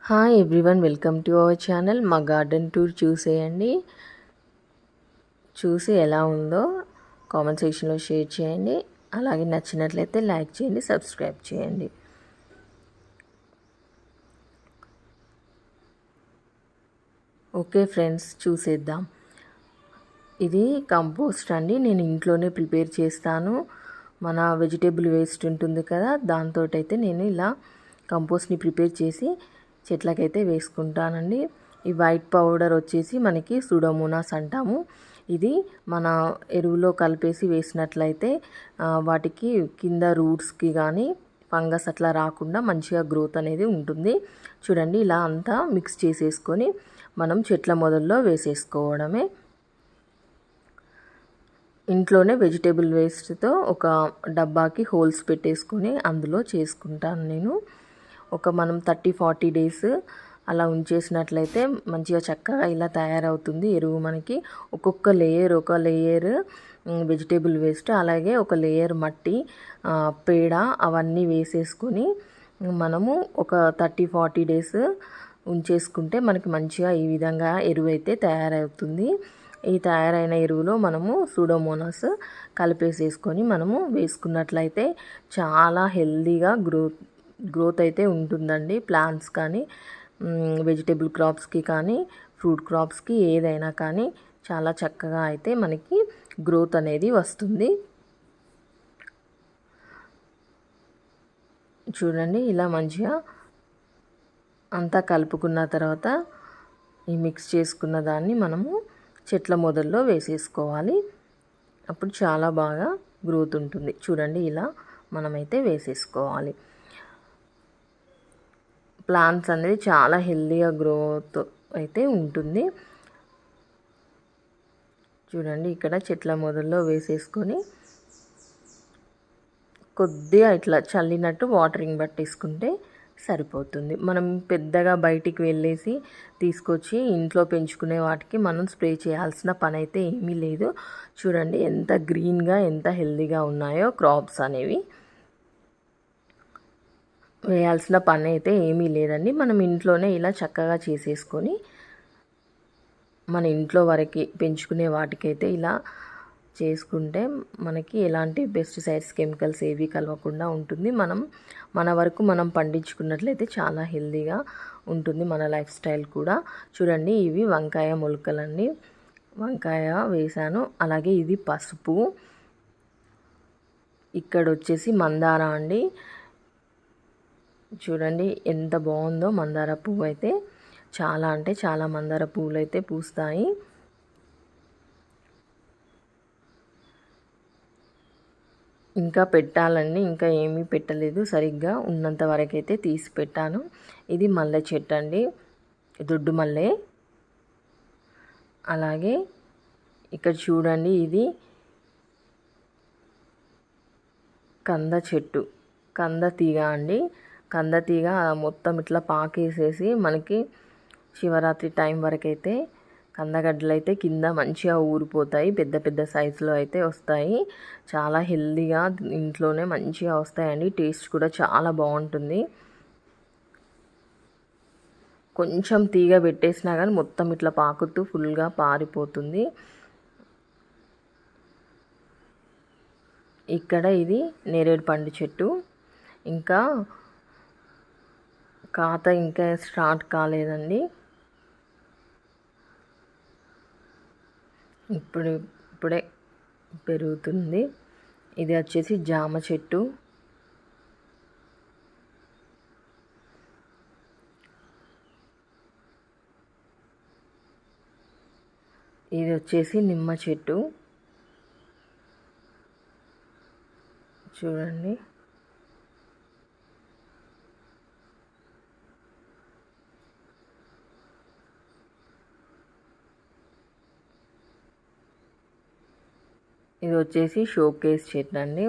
Hi everyone, welcome to our channel. మా garden tour చూసేయండి. చూసి ఎలా ఉందో కామెంట్ సెక్షన్లో షేర్ చేయండి. అలాగే నచ్చినట్లయితే లైక్ చేయండి, సబ్స్క్రైబ్ చేయండి. ఓకే ఫ్రెండ్స్, చూసేద్దాం. ఇది కంపోస్ట్ అండి. నేను ఇంట్లోనే ప్రిపేర్ చేస్తాను. మన వెజిటేబుల్ వేస్ట్ ఉంటుంది కదా, దాంతో అయితే నేను ఇలా కంపోస్ట్ని ప్రిపేర్ చేసి చెట్లకైతే వేసుకుంటానండి. ఈ వైట్ పౌడర్ వచ్చేసి మనకి సూడోమోనాస్ అంటాము. ఇది మన ఎరువులో కలిపేసి వేసినట్లయితే వాటికి కింద రూట్స్కి కానీ ఫంగస్ అట్లా రాకుండా మంచిగా గ్రోత్ అనేది ఉంటుంది. చూడండి, ఇలా అంతా మిక్స్ చేసేసుకొని మనం చెట్ల మొదల్లో వేసేసుకోవడమే. ఇంట్లోనే వెజిటేబుల్ వేస్ట్తో ఒక డబ్బాకి హోల్స్ పెట్టేసుకొని అందులో చేసుకుంటాను నేను. మనం 30-40 డేస్ అలా ఉంచేసినట్లయితే మంచిగా చక్కగా ఇలా తయారవుతుంది ఎరువు. మనకి ఒక లేయర్ వెజిటేబుల్ వేస్ట్, అలాగే ఒక లేయర్ మట్టి, పేడ అవన్నీ వేసేసుకొని మనము ఒక 30-40 డేస్ ఉంచేసుకుంటే మనకి మంచిగా ఈ విధంగా ఎరువు అయితే తయారవుతుంది. ఈ తయారైన ఎరువులో మనము సూడోమోనాస్ కలిపేసేసుకొని మనము వేసుకున్నట్లయితే చాలా హెల్దీగా గ్రోత్ అయితే ఉంటుందండి. ప్లాంట్స్ కానీ, వెజిటేబుల్ క్రాప్స్కి కానీ, ఫ్రూట్ క్రాప్స్కి ఏదైనా కానీ చాలా చక్కగా అయితే మనకి గ్రోత్ అనేది వస్తుంది. చూడండి, ఇలా మంచిగా అంతా కలుపుకున్న తర్వాత ఈ మిక్స్ చేసుకున్న దాన్ని మనము చెట్ల మొదల్లో వేసేసుకోవాలి. అప్పుడు చాలా బాగా గ్రోత్ ఉంటుంది. చూడండి, ఇలా మనమైతే వేసేసుకోవాలి. ప్లాంట్స్ అనేది చాలా హెల్దీగా గ్రోత్ అయితే ఉంటుంది. చూడండి, ఇక్కడ చెట్ల మొదల్లో వేసేసుకొని కొద్దిగా ఇట్లా చల్లినట్టు వాటరింగ్ పట్టేసుకుంటే సరిపోతుంది. మనం పెద్దగా బయటికి వెళ్ళేసి తీసుకొచ్చి ఇంట్లో పెంచుకునే వాటికి మనం స్ప్రే చేయాల్సిన పని అయితే ఏమీ లేదు. చూడండి, ఎంత గ్రీన్గా ఎంత హెల్దీగా ఉన్నాయో క్రాప్స్ అనేవి. వేయాల్సిన పని అయితే ఏమీ లేదండి. మనం ఇంట్లోనే ఇలా చక్కగా చేసేసుకొని మన ఇంట్లో వరకు పెంచుకునే వాటికైతే ఇలా చేసుకుంటే మనకి ఎలాంటి పెస్టిసైడ్స్, కెమికల్స్ ఏవి కలవకుండా ఉంటుంది. మన వరకు మనం పండించుకున్నట్లయితే చాలా హెల్దీగా ఉంటుంది మన లైఫ్ స్టైల్ కూడా. చూడండి, ఇవి వంకాయ మొలకలండి. వంకాయ వేసాను. అలాగే ఇది పసుపు. ఇక్కడ వచ్చేసి మందార అండి. చూడండి ఎంత బాగుందో మందార పువ్వు అయితే. చాలా అంటే చాలా మందార పువ్వులు అయితే పూస్తాయి. ఇంకా పెట్టాలండి, ఇంకా ఏమీ పెట్టలేదు. సరిగ్గా ఉన్నంత వరకు అయితే తీసి పెట్టాను. ఇది మల్లె చెట్టు అండి, దొడ్డు మల్లె. అలాగే ఇక్కడ చూడండి, ఇది కంద చెట్టు, కంద తీగ అండి. కంద తీగ మొత్తం ఇట్లా పాకేసేసి మనకి శివరాత్రి టైం వరకు అయితే కందగడ్డలు అయితే కింద మంచిగా ఊరిపోతాయి. పెద్ద పెద్ద సైజులో అయితే వస్తాయి. చాలా హెల్దీగా ఇంట్లోనే మంచిగా వస్తాయండి. టేస్ట్ కూడా చాలా బాగుంటుంది. కొంచెం తీగ పెట్టేసినా కానీ మొత్తం ఇట్లా పాకుతూ ఫుల్గా పారిపోతుంది. ఇక్కడ ఇది నేరేడు పండు చెట్టు. ఇంకా కాత ఇంకా స్టార్ట్ కాలేదండి. ఇప్పుడే పెరుగుతుంది. ఇది వచ్చేసి జామ చెట్టు. ఇది వచ్చేసి నిమ్మ చెట్టు. చూడండి, ఇది వచ్చేసి షోకేస్ చెట్టు అండి.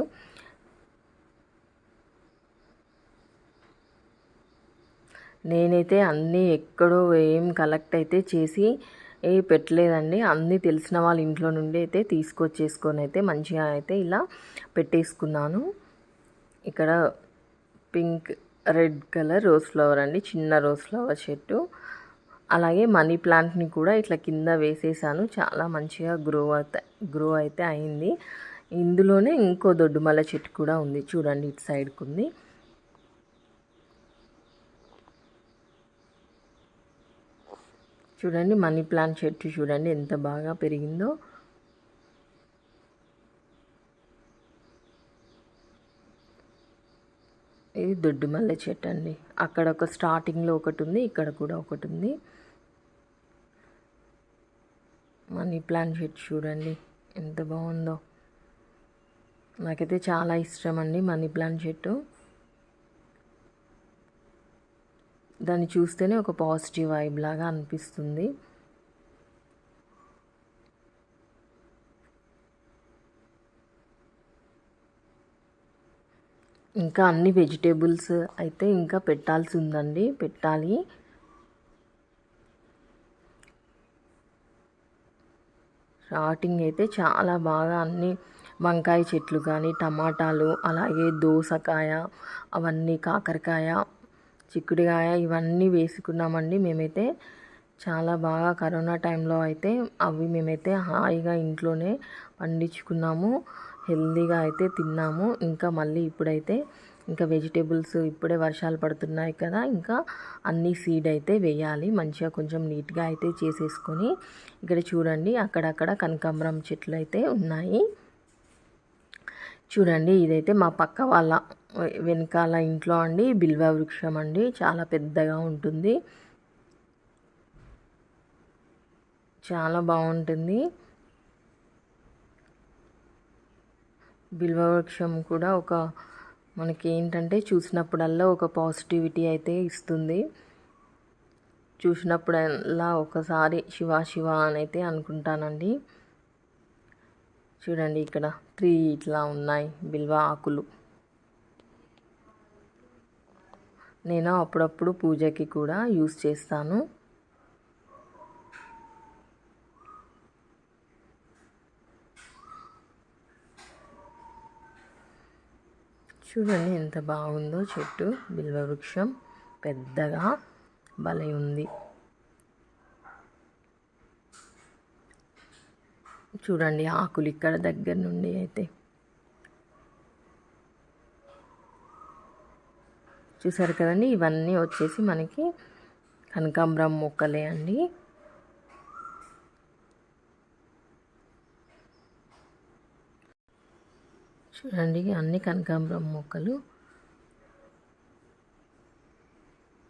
నేనైతే అన్నీ ఎక్కడో ఏం కలెక్ట్ అయితే చేసి పెట్టలేదండి. అన్నీ తెలిసిన వాళ్ళ ఇంట్లో నుండి అయితే తీసుకొచ్చేసుకొని అయితే మంచిగా అయితే ఇలా పెట్టేసుకున్నాను. ఇక్కడ pink red colour rose flower అండి, చిన్న రోజ్ ఫ్లవర్ చెట్టు. అలాగే మనీ ప్లాంట్ని కూడా ఇట్లా కింద వేసేసాను, చాలా మంచిగా గ్రో అయితే అయింది. ఇందులోనే ఇంకో దొడ్డుమల్లె చెట్టు కూడా ఉంది చూడండి, ఇటు సైడ్కి ఉంది. చూడండి మనీ ప్లాంట్ చెట్టు చూడండి ఎంత బాగా పెరిగిందో. ఇది దొడ్డుమల్లె చెట్టు అండి. అక్కడ ఒక స్టార్టింగ్లో ఒకటి ఉంది, ఇక్కడ కూడా ఒకటి ఉంది. మనీ ప్లాంట్ చెట్టు చూడండి ఎంత బాగుందో. నాకైతే చాలా ఇష్టం అండి మనీ ప్లాంట్ చెట్టు. దాన్ని చూస్తేనే ఒక పాజిటివ్ వైబ్ లాగా అనిపిస్తుంది. ఇంకా అన్ని వెజిటేబుల్స్ అయితే ఇంకా పెట్టాల్సి ఉందండి, పెట్టాలి. స్టార్టింగ్ అయితే చాలా బాగా అన్ని వంకాయ చెట్లు కానీ, టమాటాలు, అలాగే దోసకాయ, అవన్నీ కాకరకాయ, చిక్కుడుకాయ ఇవన్నీ వేసుకున్నామండి మేమైతే. చాలా బాగా కరోనా టైంలో అయితే అవి మేమైతే హాయిగా ఇంట్లోనే పండించుకున్నాము, హెల్తీగా అయితే తిన్నాము. ఇంకా మళ్ళీ ఇప్పుడైతే ఇంకా వెజిటేబుల్స్ ఇప్పుడే వర్షాలు పడుతున్నాయి కదా, ఇంకా అన్ని సీడ్ అయితే వేయాలి. మంచిగా కొంచెం నీట్గా అయితే చేసేసుకొని, ఇక్కడ చూడండి అక్కడక్కడ కనకాంబరం చెట్లు అయితే ఉన్నాయి. చూడండి ఇదైతే మా పక్క వాళ్ళ వెనకాల ఇంట్లో అండి, బిల్వ వృక్షం అండి, చాలా పెద్దగా ఉంటుంది, చాలా బాగుంటుంది. బిల్వ వృక్షం కూడా ఒక మనకి ఏంటంటే చూసినప్పుడల్లా ఒక పాజిటివిటీ అయితే ఇస్తుంది. చూసినప్పుడల్లా ఒకసారి శివ శివ అని అయితే అనుకుంటానండి. చూడండి ఇక్కడ 3 ఇట్లా ఉన్నాయి బిల్వ ఆకులు. నేను అప్పుడప్పుడు పూజకి కూడా యూస్ చేస్తాను. చూడండి ఎంత బాగుందో చెట్టు, బిల్వ వృక్షం పెద్దగా భలే ఉంది. చూడండి ఆకులు ఇక్కడ దగ్గర నుండి అయితే చూసారు కదండి. ఇవన్నీ వచ్చేసి మనకి కనకాంబరం మొక్కలే అండి. చూడండి అన్ని కనకాంబరం మొక్కలు.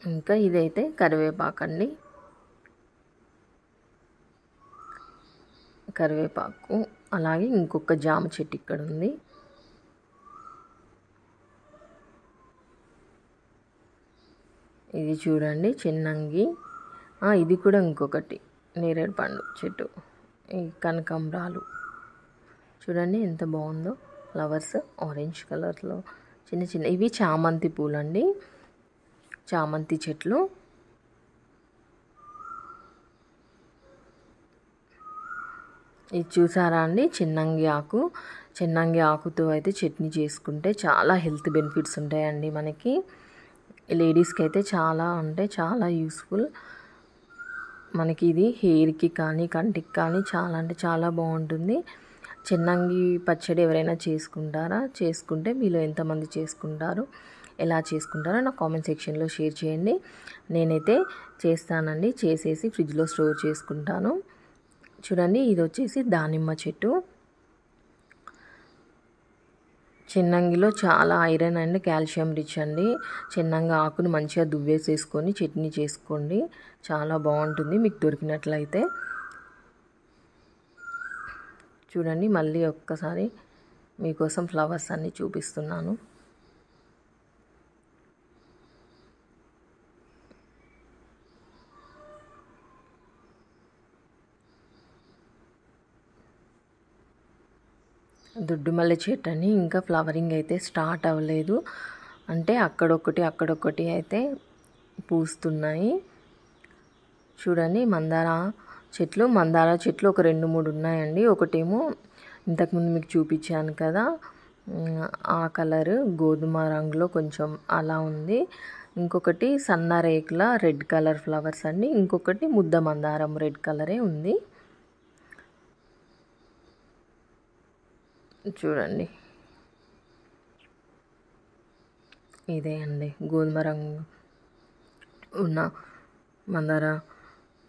ఇంకా ఇదైతే కరివేపాకండి, కరివేపాకు. అలాగే ఇంకొక జామ చెట్టు ఇక్కడ ఉంది. ఇది చూడండి చిన్నంగి. ఇది కూడా ఇంకొకటి నేరేడు పండు చెట్టు. ఈ కనకాంబరాలు చూడండి ఎంత బాగుందో, ఫ్లవర్స్ ఆరెంజ్ కలర్లో చిన్న చిన్న. ఇవి చామంతి పూలండి, చామంతి చెట్లు. ఇది చూసారా అండి చిన్నంగి ఆకు. చిన్నంగి ఆకుతో అయితే చట్నీ చేసుకుంటే చాలా హెల్త్ బెనిఫిట్స్ ఉంటాయండి మనకి. లేడీస్కి అయితే చాలా అంటే చాలా యూస్ఫుల్ మనకి. ఇది హెయిర్కి కానీ కంటికి కానీ చాలా అంటే చాలా బాగుంటుంది. చిన్నంగి పచ్చడి ఎవరైనా చేసుకుంటే మీలో ఎంతమంది చేసుకుంటారు, ఎలా చేసుకుంటారో నా కామెంట్ సెక్షన్లో షేర్ చేయండి. నేనైతే చేస్తానండి, చేసేసి ఫ్రిడ్జ్లో స్టోర్ చేసుకుంటాను. చూడండి ఇది వచ్చేసి దానిమ్మ చెట్టు. చిన్నంగిలో చాలా ఐరన్ అండ్ కాల్షియం రిచ్ అండి. చిన్నంగి ఆకును మంచిగా దువ్వేసేసుకొని చట్నీ చేసుకోండి, చాలా బాగుంటుంది మీకు దొరికినట్లయితే. చూడండి మళ్ళీ ఒక్కసారి మీకోసం ఫ్లవర్స్ అన్నీ చూపిస్తున్నాను. దొడ్డుమల్లె చెట్టు అని ఇంకా ఫ్లవరింగ్ అయితే స్టార్ట్ అవ్వలేదు, అంటే అక్కడొకటి అయితే పూస్తున్నాయి. చూడండి మందార చెట్లు ఒక 2-3 ఉన్నాయండి. ఒకటేమో ఇంతకుముందు మీకు చూపించాను కదా, ఆ కలర్ గోధుమ రంగులో కొంచెం అలా ఉంది. ఇంకొకటి సన్న రేకుల రెడ్ కలర్ ఫ్లవర్స్ అండి. ఇంకొకటి ముద్ద మందారం రెడ్ కలరే ఉంది. చూడండి, ఇదే అండి గోధుమ రంగు ఉన్న మందార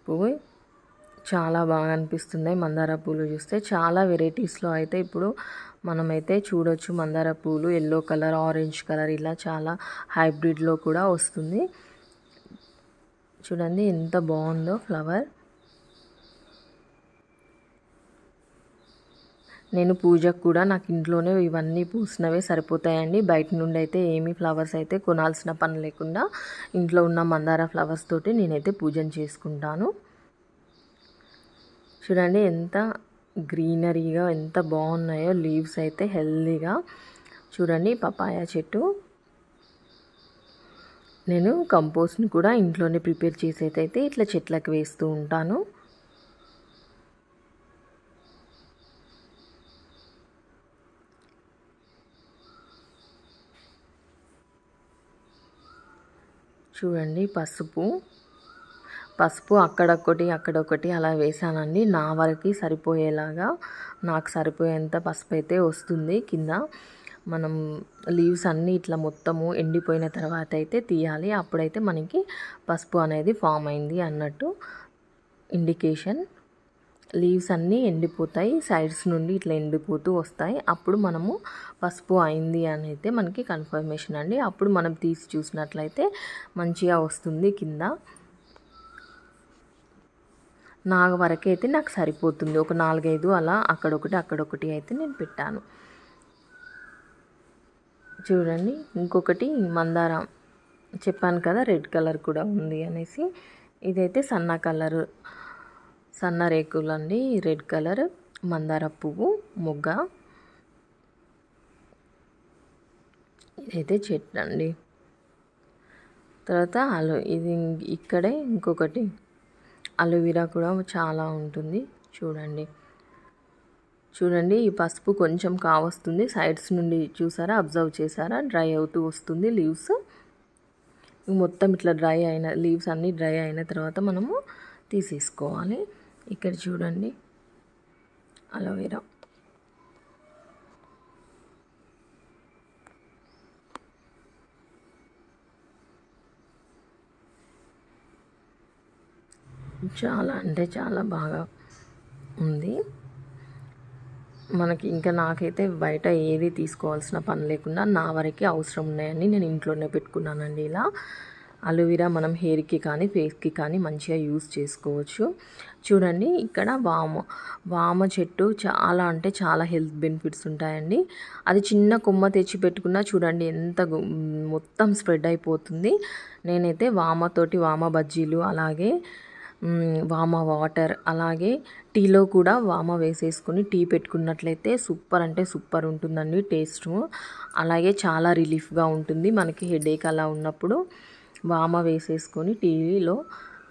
పువ్వు. చాలా బాగా అనిపిస్తున్నాయి మందార పూలు చూస్తే. చాలా వెరైటీస్లో అయితే ఇప్పుడు మనమైతే చూడొచ్చు మందార పూలు. ఎల్లో కలర్, ఆరెంజ్ కలర్ ఇలా చాలా హైబ్రిడ్లో కూడా వస్తుంది. చూడండి ఎంత బాగుందో ఫ్లవర్. నేను పూజకు కూడా నాకు ఇంట్లోనే ఇవన్నీ పూసినవే సరిపోతాయండి. బయట నుండి అయితే ఏమీ ఫ్లవర్స్ అయితే కొనాల్సిన పని లేకుండా ఇంట్లో ఉన్న మందార ఫ్లవర్స్ తోటి నేనైతే పూజను చేసుకుంటాను. చూడండి ఎంత గ్రీనరీగా ఎంత బాగున్నాయో లీవ్స్ అయితే హెల్దీగా. చూడండి పపాయ చెట్టు. నేను కంపోస్ట్ని కూడా ఇంట్లోనే ప్రిపేర్ చేసేదైతే ఇట్లా చెట్లకు వేస్తూ ఉంటాను. చూడండి పసుపు అక్కడొకటి అలా వేసానండి. నా వరకు సరిపోయేలాగా, నాకు సరిపోయేంత పసుపు అయితే వస్తుంది. కింద మనం లీవ్స్ అన్నీ ఇట్లా మొత్తము ఎండిపోయిన తర్వాత అయితే తీయాలి. అప్పుడైతే మనకి పసుపు అనేది ఫామ్ అయింది అన్నట్టు ఇండికేషన్. లీవ్స్ అన్నీ ఎండిపోతాయి, సైడ్స్ నుండి ఇట్లా ఎండిపోతూ వస్తాయి. అప్పుడు మనము పసుపు అయింది అని అయితే మనకి కన్ఫర్మేషన్ అండి. అప్పుడు మనం తీసి చూసినట్లయితే మంచిగా వస్తుంది కింద. నా వరకైతే నాకు సరిపోతుంది. ఒక 4-5 అలా అక్కడొకటి అయితే నేను పెట్టాను. చూడండి ఇంకొకటి మందార చెప్పాను కదా రెడ్ కలర్ కూడా ఉంది అనేసి. ఇదైతే సన్న రేకులు అండి, రెడ్ కలర్ మందార పువ్వు మొగ్గ. ఇదైతే చెట్టు అండి. తర్వాత ఇది ఇక్కడే ఇంకొకటి అలోవెరా కూడా చాలా ఉంటుంది. చూడండి ఈ పసుపు కొంచెం కావస్తుంది. సైడ్స్ నుండి చూసారా, అబ్జర్వ్ చేసారా, డ్రై అవుతూ వస్తుంది లీవ్స్. మొత్తం ఇట్లా లీవ్స్ అన్నీ డ్రై అయిన తర్వాత మనము తీసేసుకోవాలి. ఇక్కడ చూడండి అలోవెరా. చాలా అంటే చాలా బాగా ఉంది మనకి. ఇంకా నాకైతే బయట ఏది తీసుకోవాల్సిన పని లేకుండా నా వరకే అవసరం ఉన్నాయని నేను ఇంట్లోనే పెట్టుకున్నానండి. ఇలా అలోవెరా మనం హెయిర్కి కానీ ఫేస్కి కానీ మంచిగా యూస్ చేసుకోవచ్చు. చూడండి ఇక్కడ వామ చెట్టు చాలా అంటే చాలా హెల్త్ బెనిఫిట్స్ ఉంటాయండి. అది చిన్న కొమ్మ తెచ్చి పెట్టుకున్నా చూడండి ఎంత మొత్తం స్ప్రెడ్ అయిపోతుంది. నేనైతే వామ బజ్జీలు, అలాగే వామ వాటర్, అలాగే టీలో కూడా వామ వేసేసుకొని టీ పెట్టుకున్నట్లయితే సూపర్ అంటే సూపర్ ఉంటుందండి టేస్ట్. అలాగే చాలా రిలీఫ్గా ఉంటుంది మనకి హెడేక్ అలా ఉన్నప్పుడు. వామ వేసేసుకొని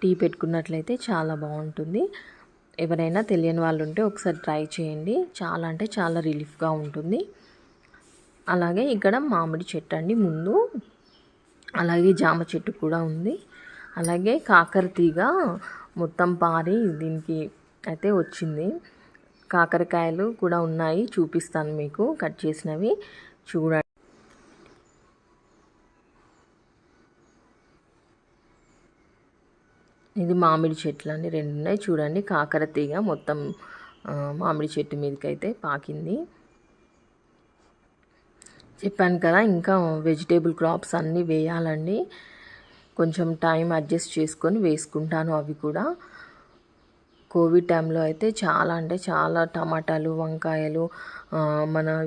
టీ పెట్టుకున్నట్లయితే చాలా బాగుంటుంది. ఎవరైనా తెలియని వాళ్ళు ఉంటే ఒకసారి ట్రై చేయండి. చాలా అంటే చాలా రిలీఫ్గా ఉంటుంది. అలాగే ఇక్కడ మామిడి చెట్టు అండి ముందు, అలాగే జామ చెట్టు కూడా ఉంది. అలాగే కాకరతీగ మొత్తం పారి దీనికి అయితే వచ్చింది. కాకరకాయలు కూడా ఉన్నాయి, చూపిస్తాను మీకు కట్ చేసినవి. చూడండి ఇది మామిడి చెట్లు అండి, 2 ఉన్నాయి. చూడండి కాకరతీగ మొత్తం మామిడి చెట్టు మీదకి అయితే పాకింది. చెప్పాను కదా ఇంకా వెజిటేబుల్ క్రాప్స్ అన్నీ వేయాలండి. కొంచెం టైం అడ్జస్ట్ చేసుకొని వేసుకుంటాను అవి కూడా. కోవిడ్ టైంలో అయితే చాలా అంటే చాలా టమాటాలు, వంకాయలు,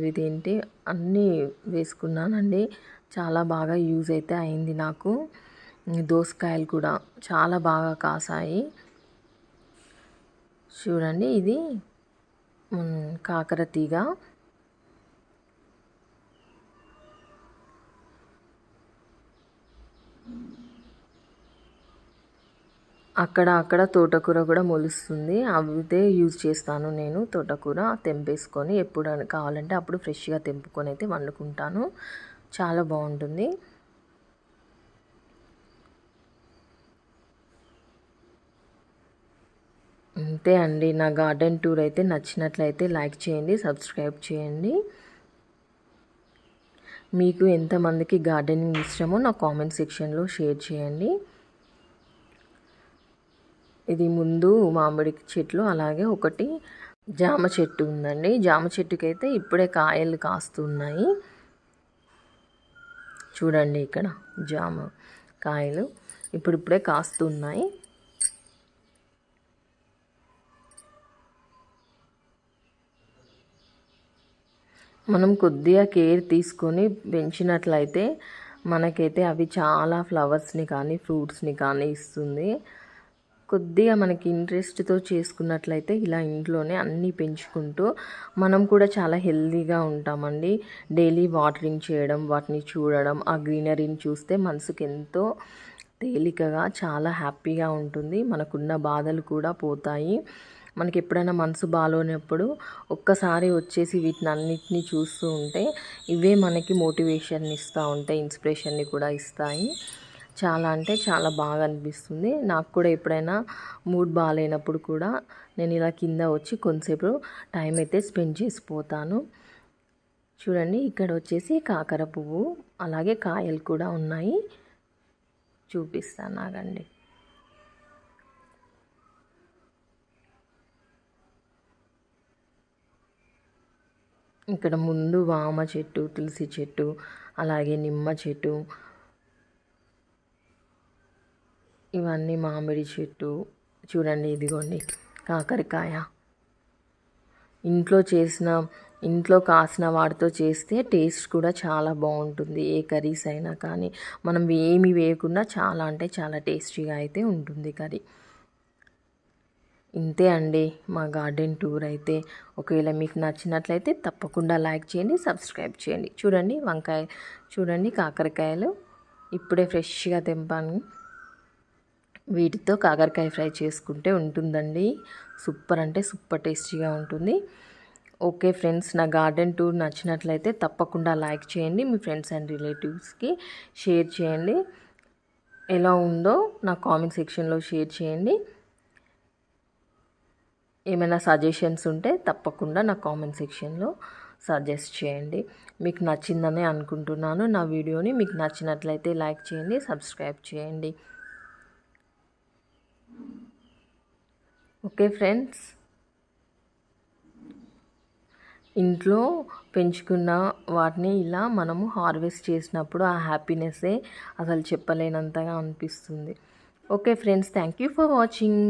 ఇదేంటి అన్నీ వేసుకున్నానండి. చాలా బాగా యూజ్ అయితే అయింది నాకు. దోసకాయలు కూడా చాలా బాగా కాసాయి. చూడండి ఇది కాకరతీగ. అక్కడ తోటకూర కూడా మొలుస్తుంది. అవితే యూజ్ చేస్తాను నేను. తోటకూర తెంపేసుకొని ఎప్పుడు కావాలంటే అప్పుడు ఫ్రెష్గా తెంపుకొని అయితే వండుకుంటాను. చాలా బాగుంటుంది. అంతే అండి. నా గార్డెన్ టూర్ అయితే నచ్చినట్లయితే లైక్ చేయండి, సబ్స్క్రైబ్ చేయండి. మీకు ఎంతమందికి గార్డెనింగ్ ఇష్టమో నా కామెంట్ సెక్షన్లో షేర్ చేయండి. ఇది ముందు మామిడి చెట్లు, అలాగే ఒకటి జామ చెట్టు ఉందండి. జామ చెట్టుకి అయితే ఇప్పుడే కాయలు కాస్తున్నాయి. చూడండి ఇక్కడ జామ కాయలు ఇప్పుడిప్పుడే కాస్తున్నాయి. మనం కొద్దిగా కేర్ తీసుకొని పెంచినట్లయితే మనకైతే అవి చాలా ఫ్లవర్స్ని కానీ ఫ్రూట్స్ని కానీ ఇస్తుంది. కొద్దిగా మనకి ఇంట్రెస్ట్తో చేసుకున్నట్లయితే ఇలా ఇంట్లోనే అన్నీ పెంచుకుంటూ మనం కూడా చాలా హెల్తీగా ఉంటామండి. డైలీ వాటరింగ్ చేయడం, వాటిని చూడడం, ఆ గ్రీనరీని చూస్తే మనసుకు ఎంతో తేలికగా చాలా హ్యాపీగా ఉంటుంది. మనకున్న బాధలు కూడా పోతాయి. మనకి ఎప్పుడైనా మనసు బాగాలేనప్పుడు ఒక్కసారి వచ్చేసి వీటిని అన్నిటినీ చూస్తూ ఉంటే ఇవే మనకి మోటివేషన్ ఇస్తూ ఉంటాయి, ఇన్స్పిరేషన్ని కూడా ఇస్తాయి. చాలా అంటే చాలా బాగా అనిపిస్తుంది. నాకు కూడా ఎప్పుడైనా మూడ్ బాగాలేనప్పుడు కూడా నేను ఇలా కింద వచ్చి కొంతసేపు టైం అయితే స్పెండ్ చేసిపోతాను. చూడండి ఇక్కడ వచ్చేసి కాకర పువ్వు, అలాగే కాయలు కూడా ఉన్నాయి. చూపిస్తాను ఆగండి. ఇక్కడ ముందు వామ చెట్టు, తులసి చెట్టు, అలాగే నిమ్మ చెట్టు, ఇవన్నీ మామిడి చెట్టు. చూడండి ఇదిగోండి కాకరకాయ. ఇంట్లో కాసిన వాటితో చేస్తే టేస్ట్ కూడా చాలా బాగుంటుంది. ఏ కర్రీస్ అయినా కానీ మనం ఏమి వేయకుండా చాలా అంటే చాలా టేస్టీగా అయితే ఉంటుంది కర్రీ. ఇంతే అండి మా గార్డెన్ టూర్ అయితే. ఒకవేళ మీకు నచ్చినట్లయితే తప్పకుండా లైక్ చేయండి, సబ్స్క్రైబ్ చేయండి. చూడండి వంకాయ, చూడండి కాకరకాయలు ఇప్పుడే ఫ్రెష్గా తెంపాను. వీటితో కాకరకాయ ఫ్రై చేసుకుంటే ఉంటుందండి. సూపర్ అంటే సూపర్ టేస్టీగా ఉంటుంది. ఓకే ఫ్రెండ్స్, నా గార్డెన్ టూర్ నచ్చినట్లయితే తప్పకుండా లైక్ చేయండి, మీ ఫ్రెండ్స్ అండ్ రిలేటివ్స్కి షేర్ చేయండి. ఎలా ఉందో నా కామెంట్ సెక్షన్లో షేర్ చేయండి. ఏమైనా సజెషన్స్ ఉంటే తప్పకుండా నా కామెంట్ సెక్షన్లో సజెస్ట్ చేయండి. మీకు నచ్చిందని అనుకుంటున్నాను నా వీడియోని. మీకు నచ్చినట్లయితే లైక్ చేయండి, సబ్స్క్రైబ్ చేయండి. ఓకే ఫ్రెండ్స్, ఇంట్లో పెంచుకున్న వాటిని ఇలా మనము హార్వెస్ట్ చేసినప్పుడు ఆ హ్యాపీనెస్సే అసలు చెప్పలేనంతగా అనిపిస్తుంది. Okay friends, thank you for watching.